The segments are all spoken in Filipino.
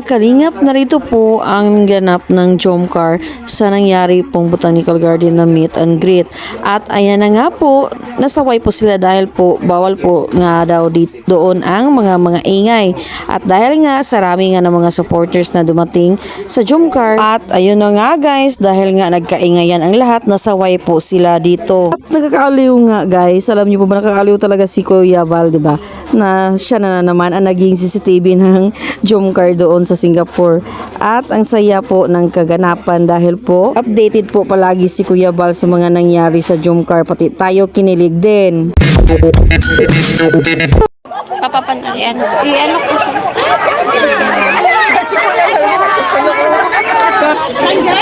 mga kalingap, narito po ang ganap ng Jomcar sa nangyari pong Botanical Garden na meet and greet. At ayan na nga po, nasaway po sila dahil po bawal po nga daw doon ang mga ingay. At dahil nga sarami nga ng mga supporters na dumating sa Jomcar. At ayun na nga guys, dahil nga nagkaingayan ang lahat, nasaway po sila dito. At nakakaaliw nga guys, alam niyo po ba nakakaaliw talaga si Kuya Val, diba? Na siya na naman ang naging CCTV ng Jomcar doon sa Singapore. At ang saya po ng kaganapan dahil po updated po palagi si Kuya Val sa mga nangyari sa Jomcar, pati tayo kinilig din. Papapantayan. I-ano ko siya.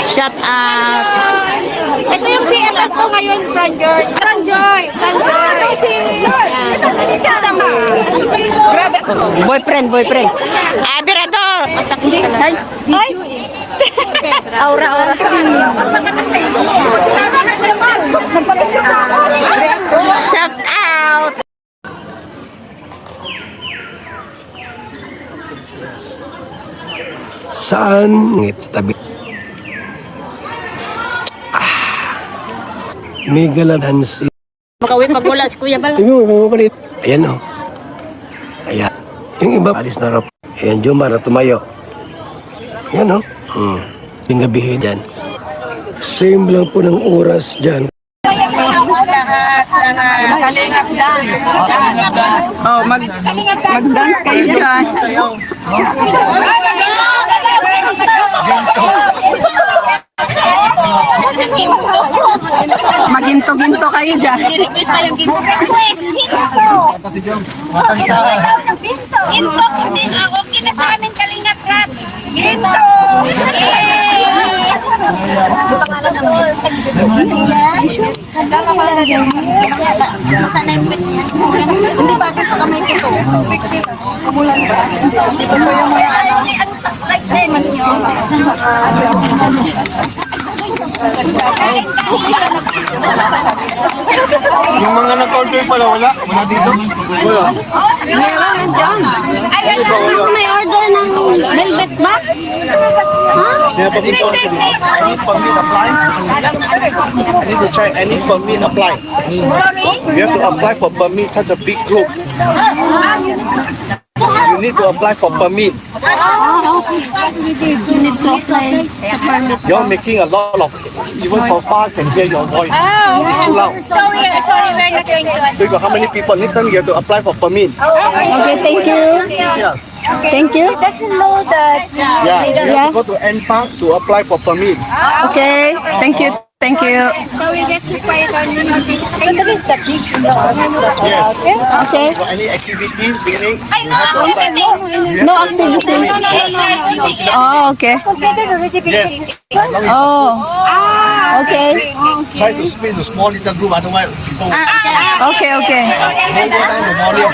Shut up. Ito yung BFF ko ngayon, Franjoy. Franjoy! Boyfriend. Abirador! Masak din. Ay! Aura. Shut out! Saan? Tabi. Mega Hansi. Makawin pag wala si Kuya Bal. Ayan o. Ayan. Yung iba, alis na raw. Ayan, Jomar na tumayo. Ayan o. Yung gabihin dyan. Same lang po ng oras dyan. Oh, mag-dance kayo dyan. Maginto-ginto kayo dyan. Ginto, okay na sa amin, Kalingap Rap. Ginto! Hindi ba sa kamay ko to? Kamulan ba? Ang saklay sa man nyo. Yung mga nag-order pala, wala? Wala dito? Wala. Ay, may order ng velvet box? I need to try any permit apply. You have to apply for permit, such a big group. You need to apply for permit. You're making a lot of, even from far can hear your voice. It's too loud. Sorry, we're not going to. So you got how many people? Next time you have to apply for permit. Okay, thank you. Thank you. He doesn't know that. Yeah, you have to go to NPark to apply for permit. Okay, thank you. Thank you. So we just require so that is the big Yes. Okay. For any activity, picnic, I know activity. No activity. Oh, okay. Consider already big yes. Oh, Okay. Try to split to small little group, otherwise people will okay. go down the volume.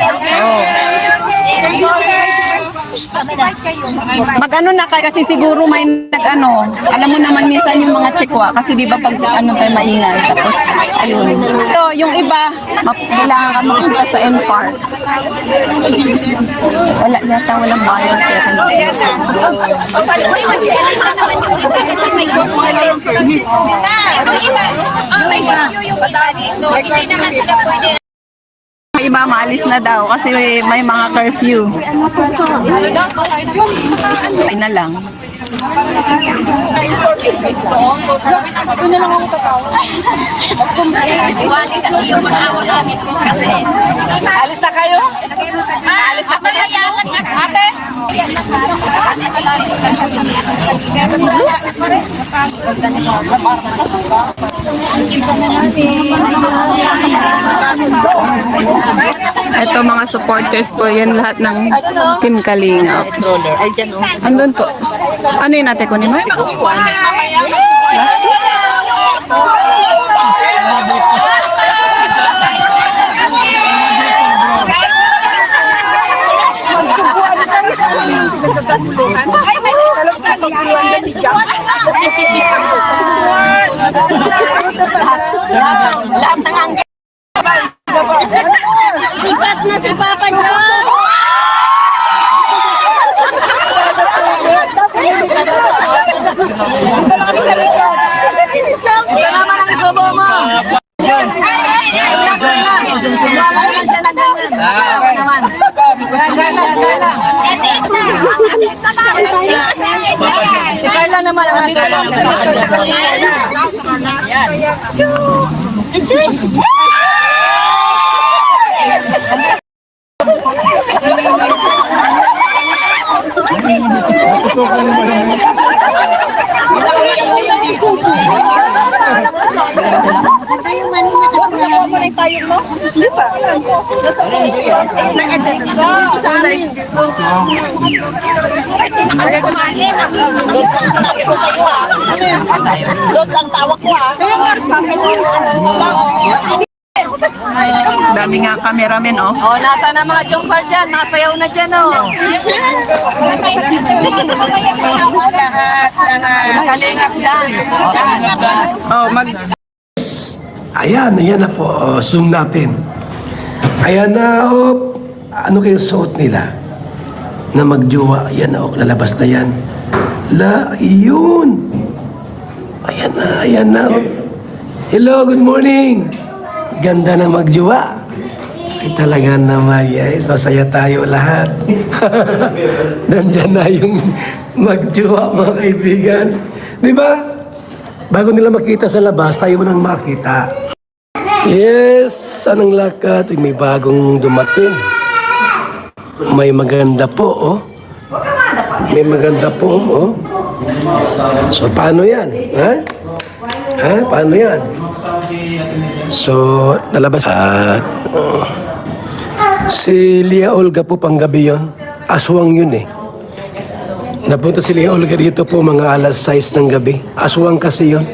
Mag-ano na kayo kasi siguro may nag-ano. Alam mo naman minsan yung mga chikwa kasi di ba pag ano tayo maingay. Tapos ayun. So, yung iba, kailangan ka mapunta sa M-Park. Wala yata, walang bayad. Hindi naman sila pwede. May iba maalis na daw kasi may mga curfew. Ay na lang. Wali kasi yung mga awa namin kasi. Alis na kayo? Alis na kayo. Ate. Ito mga supporters po, yan lahat ng Team Kalinga. Andun po. Ano yun natin kunin mo? Lahat ng angkin. Sikat na si Papa John! Si Carla naman ang nasa Nakuha mo na yung payong mo? Hindi pa. Nasa sa restaurant. Sinabi ko sa iyo ha. Lods ang tawag ko ha. Dami nga cameraman, oh. Oh, nasa na mga jumper dyan? Nasayaw na dyan, oh. Kalingap dance. Oh, Ayan na po. Zoom natin. Ayan na, ano kayong suot nila? Na magjowa. Ayan na, lalabas na yan. Yun. Ayan na, Hello, good morning. Ganda na magjowa. Ay talaga naman, guys. Masaya tayo lahat. Nandyan na yung magjowa, mga kaibigan. Di ba? Bago nila makita sa labas, tayo nang makita. Yes, anong lakad? May bagong dumating. May maganda po, May maganda po, So, paano yan? Ha? Paano yan? So, nalabas at si Lia Olga po panggabi yun. Aswang yun Napunta si Lia Olga dito po mga alas 6 ng gabi. Aswang kasi yun.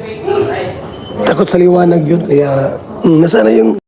Takot sa liwanag yun. Kaya, nasaan na yung